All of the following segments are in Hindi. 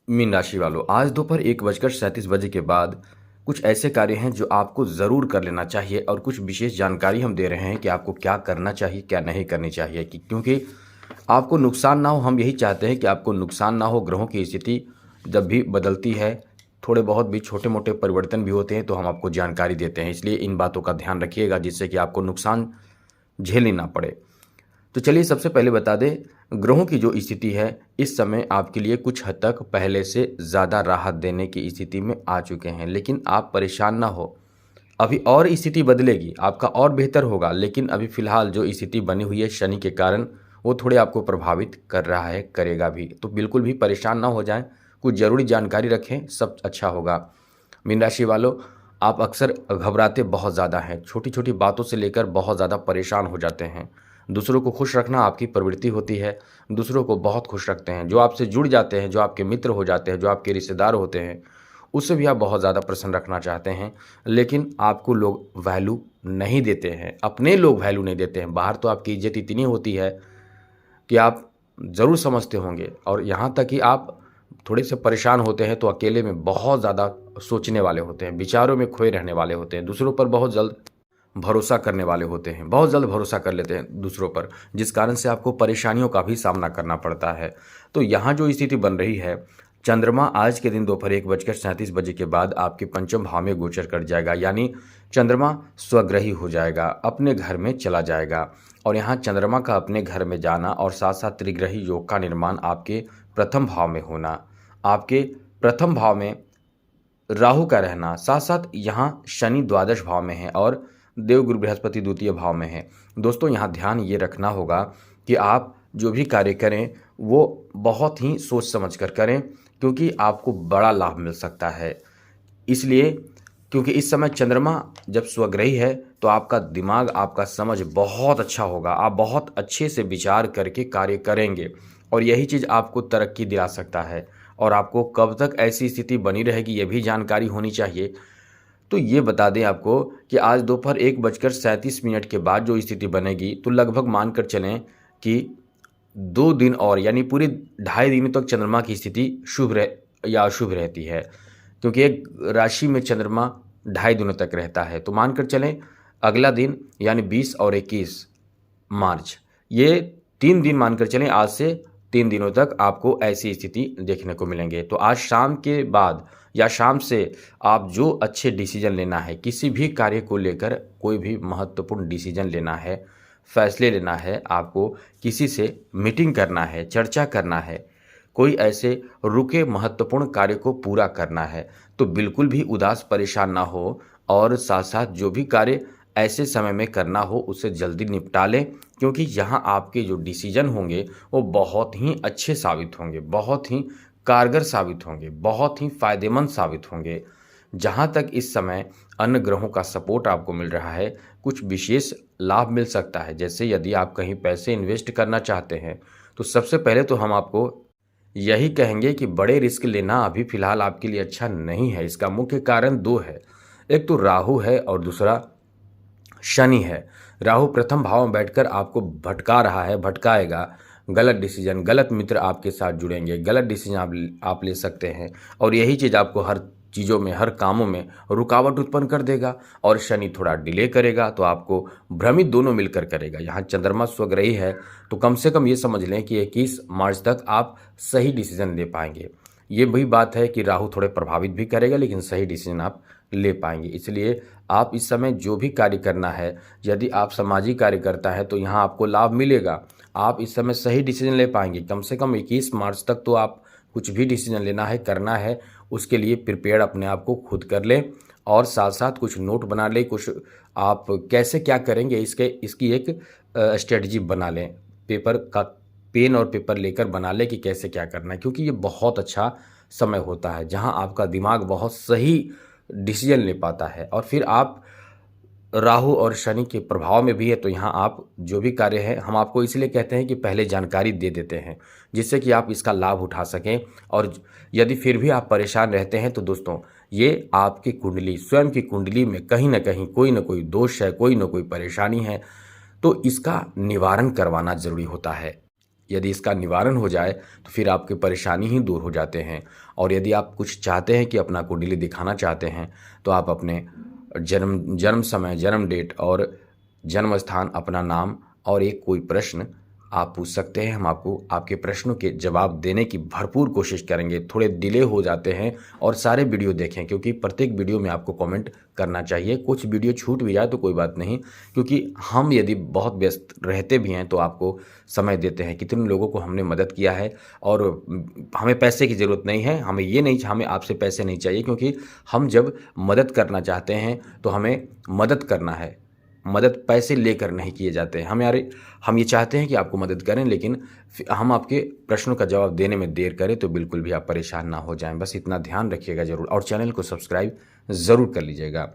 मीन राशि वालों, आज दोपहर 1:37 के बाद कुछ ऐसे कार्य हैं जो आपको ज़रूर कर लेना चाहिए और कुछ विशेष जानकारी हम दे रहे हैं कि आपको क्या करना चाहिए, क्या नहीं करनी चाहिए, कि क्योंकि आपको नुकसान ना हो। हम यही चाहते हैं कि आपको नुकसान ना हो। ग्रहों की स्थिति जब भी बदलती है, थोड़े बहुत भी छोटे मोटे परिवर्तन भी होते हैं, तो हम आपको जानकारी देते हैं। इसलिए इन बातों का ध्यान रखिएगा जिससे कि आपको नुकसान झेलनी ना पड़े। तो चलिए सबसे पहले बता दें, ग्रहों की जो स्थिति है इस समय आपके लिए कुछ हद तक पहले से ज़्यादा राहत देने की स्थिति में आ चुके हैं। लेकिन आप परेशान ना हो, अभी और स्थिति बदलेगी, आपका और बेहतर होगा। लेकिन अभी फ़िलहाल जो स्थिति बनी हुई है शनि के कारण, वो थोड़े आपको प्रभावित कर रहा है, करेगा भी। तो बिल्कुल भी परेशान ना हो जाएं, कुछ ज़रूरी जानकारी रखें, सब अच्छा होगा। मीन राशि वालों, आप अक्सर घबराते बहुत ज़्यादा हैं, छोटी छोटी बातों से लेकर बहुत ज़्यादा परेशान हो जाते हैं। दूसरों को खुश रखना आपकी प्रवृत्ति होती है, दूसरों को बहुत खुश रखते हैं। जो आपसे जुड़ जाते हैं, जो आपके मित्र हो जाते हैं, जो आपके रिश्तेदार होते हैं, उससे भी आप बहुत ज़्यादा प्रसन्न रखना चाहते हैं। लेकिन आपको लोग वैल्यू नहीं देते हैं, अपने लोग वैल्यू नहीं देते हैं। बाहर तो आपकी इज्जत इतनी होती है कि आप ज़रूर समझते होंगे, और यहाँ तक कि आप थोड़े से परेशान होते हैं तो अकेले में बहुत ज़्यादा सोचने वाले होते हैं, विचारों में खोए रहने वाले होते हैं, दूसरों पर बहुत जल्द भरोसा करने वाले होते हैं, बहुत जल्द भरोसा कर लेते हैं दूसरों पर, जिस कारण से आपको परेशानियों का भी सामना करना पड़ता है। तो यहाँ जो स्थिति बन रही है, चंद्रमा आज के दिन दोपहर 1:37 के बाद आपके पंचम भाव में गोचर कर जाएगा। यानी चंद्रमा स्वग्रही हो जाएगा, अपने घर में चला जाएगा। और यहाँ चंद्रमा का अपने घर में जाना और साथ साथ त्रिग्रही योग का निर्माण आपके प्रथम भाव में होना, आपके प्रथम भाव में राहु का रहना, साथ साथ यहाँ शनि द्वादश भाव में है और देवगुरु बृहस्पति द्वितीय भाव में है। दोस्तों, यहाँ ध्यान ये रखना होगा कि आप जो भी कार्य करें वो बहुत ही सोच समझ कर करें, क्योंकि आपको बड़ा लाभ मिल सकता है। इसलिए क्योंकि इस समय चंद्रमा जब स्वग्रही है तो आपका दिमाग, आपका समझ बहुत अच्छा होगा, आप बहुत अच्छे से विचार करके कार्य करेंगे और यही चीज़ आपको तरक्की दिला सकता है। और आपको कब तक ऐसी स्थिति बनी रहेगी ये भी जानकारी होनी चाहिए। तो ये बता दें आपको कि आज दोपहर 1:37 के बाद जो स्थिति बनेगी, तो लगभग मानकर चलें कि 2 दिन और, यानी पूरे 2.5 दिन तक चंद्रमा की स्थिति शुभ या अशुभ रहती है, क्योंकि एक राशि में चंद्रमा 2.5 दिनों तक रहता है। तो मानकर चलें अगला दिन यानी 20 और 21 मार्च, ये 3 दिन मानकर चलें, आज से 3 दिनों तक आपको ऐसी स्थिति देखने को मिलेंगे। तो आज शाम के बाद या शाम से आप जो अच्छे डिसीजन लेना है, किसी भी कार्य को लेकर कोई भी महत्वपूर्ण डिसीजन लेना है, फैसले लेना है, आपको किसी से मीटिंग करना है, चर्चा करना है, कोई ऐसे रुके महत्वपूर्ण कार्य को पूरा करना है, तो बिल्कुल भी उदास परेशान ना हो। और साथ साथ जो भी कार्य ऐसे समय में करना हो उसे जल्दी निपटा लें, क्योंकि यहाँ आपके जो डिसीजन होंगे वो बहुत ही अच्छे साबित होंगे, बहुत ही कारगर साबित होंगे, बहुत ही फायदेमंद साबित होंगे। जहाँ तक इस समय अन्य ग्रहों का सपोर्ट आपको मिल रहा है, कुछ विशेष लाभ मिल सकता है। जैसे यदि आप कहीं पैसे इन्वेस्ट करना चाहते हैं, तो सबसे पहले तो हम आपको यही कहेंगे कि बड़े रिस्क लेना अभी फ़िलहाल आपके लिए अच्छा नहीं है। इसका मुख्य कारण 2 है, एक तो राहु है और दूसरा शनि है। राहु प्रथम भाव में बैठकर आपको भटका रहा है, भटकाएगा। गलत डिसीजन, गलत मित्र आपके साथ जुड़ेंगे, गलत डिसीजन आप ले सकते हैं, और यही चीज़ आपको हर चीज़ों में, हर कामों में रुकावट उत्पन्न कर देगा। और शनि थोड़ा डिले करेगा तो आपको भ्रमित दोनों मिलकर करेगा। यहाँ चंद्रमा स्वग्रही है तो कम से कम ये समझ लें कि 21 मार्च तक आप सही डिसीजन ले पाएंगे। ये भी बात है कि राहु थोड़े प्रभावित भी करेगा, लेकिन सही डिसीजन आप ले पाएंगे। इसलिए आप इस समय जो भी कार्य करना है, यदि आप सामाजिक कार्य करता है तो यहाँ आपको लाभ मिलेगा। आप इस समय सही डिसीजन ले पाएंगे। कम से कम 21 मार्च तक तो आप कुछ भी डिसीजन लेना है, करना है, उसके लिए प्रिपेयर अपने आप को खुद कर लें। और साथ साथ कुछ नोट बना लें, कुछ आप कैसे क्या करेंगे इसकी एक स्ट्रेटजी बना लें। पेन और पेपर लेकर बना लें कि कैसे क्या करना है, क्योंकि ये बहुत अच्छा समय होता है जहां आपका दिमाग बहुत सही डिसीजन ले पाता है। और फिर आप राहु और शनि के प्रभाव में भी है, तो यहाँ आप जो भी कार्य है, हम आपको इसलिए कहते हैं कि पहले जानकारी दे देते हैं जिससे कि आप इसका लाभ उठा सकें। और यदि फिर भी आप परेशान रहते हैं तो दोस्तों, ये आपकी कुंडली, स्वयं की कुंडली में कहीं ना कहीं कोई ना कोई दोष है, कोई ना कोई परेशानी है, तो इसका निवारण करवाना जरूरी होता है। यदि इसका निवारण हो जाए तो फिर आपकी परेशानी ही दूर हो जाते हैं। और यदि आप कुछ चाहते हैं कि अपना कुंडली दिखाना चाहते हैं तो आप अपने जन्म जन्म समय, जन्म डेट और जन्म स्थान, अपना नाम और एक कोई प्रश्न आप पूछ सकते हैं। हम आपको आपके प्रश्नों के जवाब देने की भरपूर कोशिश करेंगे। थोड़े डिले हो जाते हैं और सारे वीडियो देखें, क्योंकि प्रत्येक वीडियो में आपको कमेंट करना चाहिए। कुछ वीडियो छूट भी जाए तो कोई बात नहीं, क्योंकि हम यदि बहुत व्यस्त रहते भी हैं तो आपको समय देते हैं। कितने लोगों को हमने मदद किया है और हमें पैसे की ज़रूरत नहीं है। हमें आपसे पैसे नहीं चाहिए, क्योंकि हम जब मदद करना चाहते हैं तो हमें मदद करना है। मदद पैसे लेकर नहीं किए जाते हैं। हम ये चाहते हैं कि आपको मदद करें, लेकिन हम आपके प्रश्नों का जवाब देने में देर करें तो बिल्कुल भी आप परेशान ना हो जाएं। बस इतना ध्यान रखिएगा ज़रूर, और चैनल को सब्सक्राइब ज़रूर कर लीजिएगा।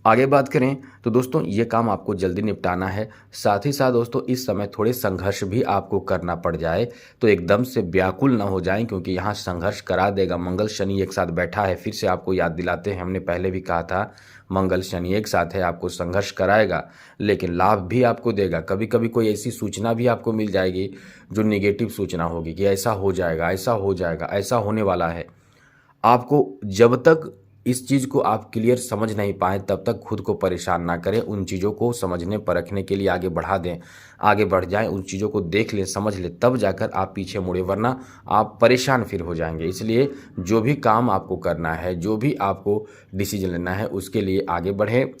आगे बात करें तो दोस्तों, ये काम आपको जल्दी निपटाना है। साथ ही साथ दोस्तों, इस समय थोड़े संघर्ष भी आपको करना पड़ जाए तो एकदम से व्याकुल ना हो जाएं, क्योंकि यहाँ संघर्ष करा देगा। मंगल शनि एक साथ बैठा है। फिर से आपको याद दिलाते हैं, हमने पहले भी कहा था मंगल शनि एक साथ है, आपको संघर्ष कराएगा लेकिन लाभ भी आपको देगा। कभी कभी कोई ऐसी सूचना भी आपको मिल जाएगी जो निगेटिव सूचना होगी कि ऐसा हो जाएगा, ऐसा हो जाएगा, ऐसा होने वाला है। आपको जब तक इस चीज़ को आप क्लियर समझ नहीं पाएँ तब तक खुद को परेशान ना करें। उन चीज़ों को समझने परखने के लिए आगे बढ़ा दें, आगे बढ़ जाएँ, उन चीज़ों को देख लें, समझ लें, तब जाकर आप पीछे मुड़े, वरना आप परेशान फिर हो जाएंगे। इसलिए जो भी काम आपको करना है, जो भी आपको डिसीजन लेना है, उसके लिए आगे बढ़ें।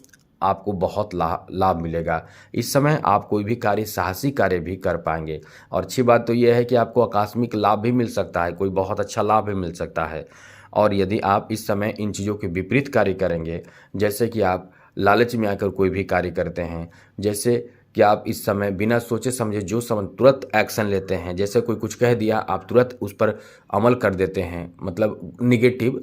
आपको बहुत लाभ मिलेगा। इस समय आप कोई भी कार्य, साहसी कार्य भी कर पाएंगे। और अच्छी बात तो यह है कि आपको आकस्मिक लाभ भी मिल सकता है, कोई बहुत अच्छा लाभ भी मिल सकता है। और यदि आप इस समय इन चीज़ों के विपरीत कार्य करेंगे, जैसे कि आप लालच में आकर कोई भी कार्य करते हैं, जैसे कि आप इस समय बिना सोचे समझे जो समय तुरंत एक्शन लेते हैं, जैसे कोई कुछ कह दिया आप तुरंत उस पर अमल कर देते हैं, मतलब निगेटिव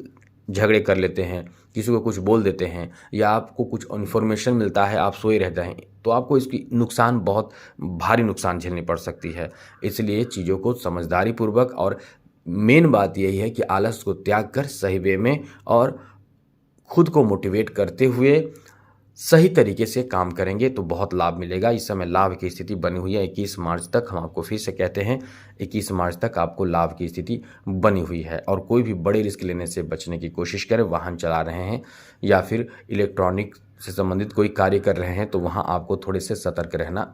झगड़े कर लेते हैं, किसी को कुछ बोल देते हैं, या आपको कुछ इन्फॉर्मेशन मिलता है, आप सोए रहते हैं, तो आपको इसकी नुकसान, बहुत भारी नुकसान झेलनी पड़ सकती है। इसलिए चीज़ों को समझदारी पूर्वक, और मेन बात यही है कि आलस को त्याग कर सही वे में और खुद को मोटिवेट करते हुए सही तरीके से काम करेंगे तो बहुत लाभ मिलेगा। इस समय लाभ की स्थिति बनी हुई है 21 मार्च तक। हम आपको फिर से कहते हैं 21 मार्च तक आपको लाभ की स्थिति बनी हुई है। और कोई भी बड़े रिस्क लेने से बचने की कोशिश करें। वाहन चला रहे हैं या फिर इलेक्ट्रॉनिक से संबंधित कोई कार्य कर रहे हैं तो वहाँ आपको थोड़े से सतर्क रहना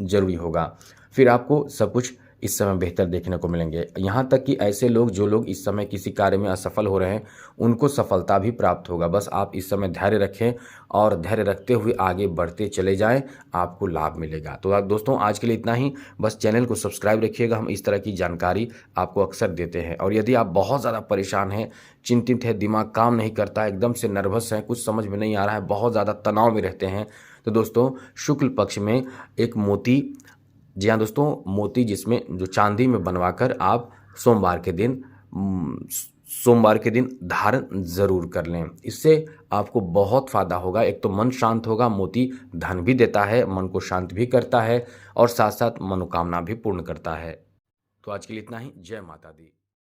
जरूरी होगा। फिर आपको सब कुछ इस समय बेहतर देखने को मिलेंगे। यहाँ तक कि ऐसे लोग, जो लोग इस समय किसी कार्य में असफल हो रहे हैं, उनको सफलता भी प्राप्त होगा। बस आप इस समय धैर्य रखें और धैर्य रखते हुए आगे बढ़ते चले जाएं, आपको लाभ मिलेगा। तो दोस्तों, आज के लिए इतना ही। बस चैनल को सब्सक्राइब रखिएगा, हम इस तरह की जानकारी आपको अक्सर देते हैं। और यदि आप बहुत ज़्यादा परेशान हैं, चिंतित है, दिमाग काम नहीं करता, एकदम से नर्वस हैं, कुछ समझ में नहीं आ रहा है, बहुत ज़्यादा तनाव में रहते हैं, तो दोस्तों शुक्ल पक्ष में एक मोती, जी हाँ दोस्तों, मोती जिसमें जो चांदी में बनवाकर आप सोमवार के दिन धारण ज़रूर कर लें। इससे आपको बहुत फ़ायदा होगा। एक तो मन शांत होगा, मोती धन भी देता है, मन को शांत भी करता है और साथ साथ मनोकामना भी पूर्ण करता है। तो आज के लिए इतना ही। जय माता दी।